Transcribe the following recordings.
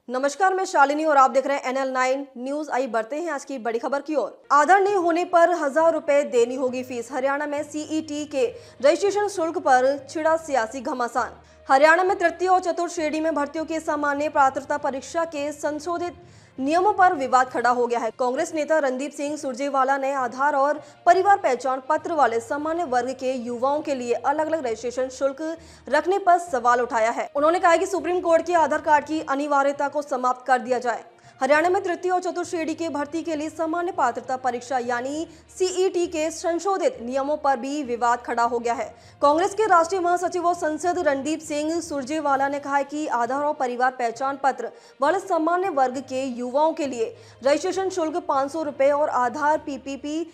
नमस्कार, मैं शालिनी और आप देख रहे हैं NL9 न्यूज। आई बढ़ते हैं आज की बड़ी खबर की ओर। आधार नहीं होने पर 1000 रुपए देनी होगी फीस। हरियाणा में CET के रजिस्ट्रेशन शुल्क पर छिड़ा सियासी घमासान। हरियाणा में तृतीय और चतुर्थ श्रेणी में भर्तियों की सामान्य पात्रता परीक्षा के संशोधित नियमों पर विवाद खड़ा हो गया है। कांग्रेस नेता रणदीप सिंह सुरजेवाला ने आधार और परिवार पहचान पत्र वाले सामान्य वर्ग के युवाओं के लिए अलग अलग रजिस्ट्रेशन शुल्क रखने पर सवाल उठाया है। उन्होंने कहा कि सुप्रीम कोर्ट के आधार कार्ड की अनिवार्यता को समाप्त कर दिया जाए। हरियाणा में तृतीय और चतुर्थ श्रेणी के भर्ती के लिए सामान्य पात्रता परीक्षा यानी CET के संशोधित नियमों पर भी विवाद खड़ा हो गया है। कांग्रेस के राष्ट्रीय महासचिव और सांसद रणदीप सिंह सुरजेवाला ने कहा कि आधार और परिवार पहचान पत्र वाले सामान्य वर्ग के युवाओं के लिए रजिस्ट्रेशन शुल्क 500 रुपए और आधार PPP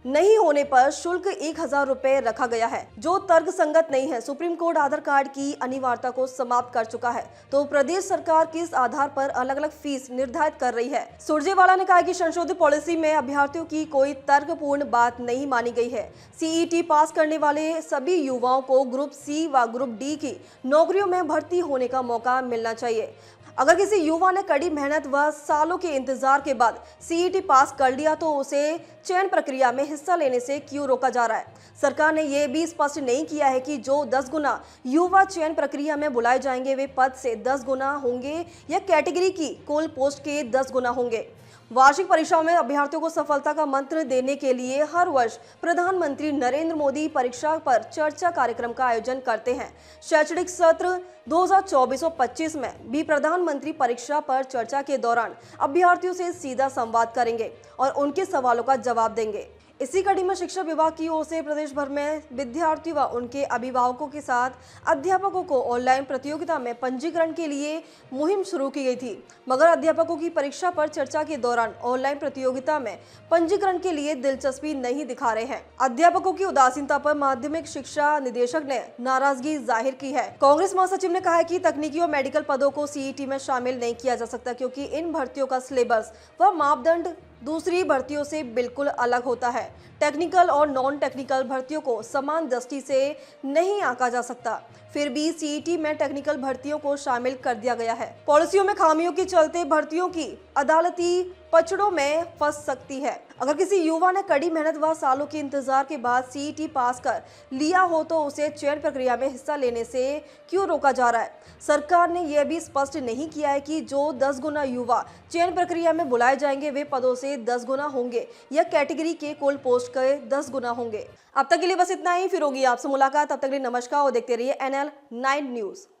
नहीं होने पर शुल्क 1000 रुपए रखा गया है, जो तर्क संगत नहीं है। सुप्रीम कोर्ट आधार कार्ड की अनिवार्यता को समाप्त कर चुका है, तो प्रदेश सरकार किस आधार पर अलग अलग फीस निर्धारित कर रही है। सुरजेवाला ने कहा कि संशोधित पॉलिसी में अभ्यर्थियों की कोई तर्कपूर्ण बात नहीं मानी गई है। CET पास करने वाले सभी युवाओं को ग्रुप C व ग्रुप D की नौकरियों में भर्ती होने का मौका मिलना चाहिए। अगर किसी युवा ने कड़ी मेहनत व सालों के इंतजार के बाद CET पास कर लिया तो उसे चयन प्रक्रिया में हिस्सा लेने से क्यों रोका जा रहा है। सरकार ने यह भी स्पष्ट नहीं किया है कि जो 10 गुना युवा चयन प्रक्रिया में बुलाए जाएंगे वे पद से 10 गुना होंगे या कैटेगरी की कुल पोस्ट के 10 गुना होंगे। वार्षिक परीक्षाओं में अभ्यर्थियों को सफलता का मंत्र देने के लिए हर वर्ष प्रधानमंत्री नरेंद्र मोदी परीक्षा पर चर्चा कार्यक्रम का आयोजन करते हैं। शैक्षणिक सत्र 2024-25 में भी प्रधानमंत्री परीक्षा पर चर्चा के दौरान अभ्यर्थियों से सीधा संवाद करेंगे और उनके सवालों का जवाब देंगे। इसी कड़ी में शिक्षा विभाग की ओर से प्रदेश भर में विद्यार्थी व उनके अभिभावकों के साथ अध्यापकों को ऑनलाइन प्रतियोगिता में पंजीकरण के लिए मुहिम शुरू की गई थी, मगर अध्यापकों की परीक्षा पर चर्चा के दौरान ऑनलाइन प्रतियोगिता में पंजीकरण के लिए दिलचस्पी नहीं दिखा रहे हैं। अध्यापकों की उदासीनता पर माध्यमिक शिक्षा निदेशक ने नाराजगी जाहिर की है। कांग्रेस महासचिव ने कहा कि तकनीकी और मेडिकल पदों को CET में शामिल नहीं किया जा सकता, क्योंकि इन भर्तियों का सिलेबस व मापदंड दूसरी भर्तियों से बिल्कुल अलग होता है। टेक्निकल और नॉन टेक्निकल भर्तियों को समान दृष्टि से नहीं आंका जा सकता, फिर भी CET में टेक्निकल भर्तियों को शामिल कर दिया गया है। पॉलिसियों में खामियों के चलते भर्तियों की अदालती पचड़ों में फंस सकती है। अगर किसी युवा ने कड़ी मेहनत व सालों के इंतजार के बाद CET पास कर लिया हो तो उसे चयन प्रक्रिया में हिस्सा लेने से क्यों रोका जा रहा है। सरकार ने यह भी स्पष्ट नहीं किया है कि जो 10 गुना युवा चयन प्रक्रिया में बुलाए जाएंगे वे पदों से 10 गुना होंगे या कैटेगरी के कुल पोस्ट के 10 गुना होंगे। अब तक के लिए बस इतना ही, फिर होगी आपसे मुलाकात। तब तक के लिए नमस्कार और देखते रहिए NL9 न्यूज।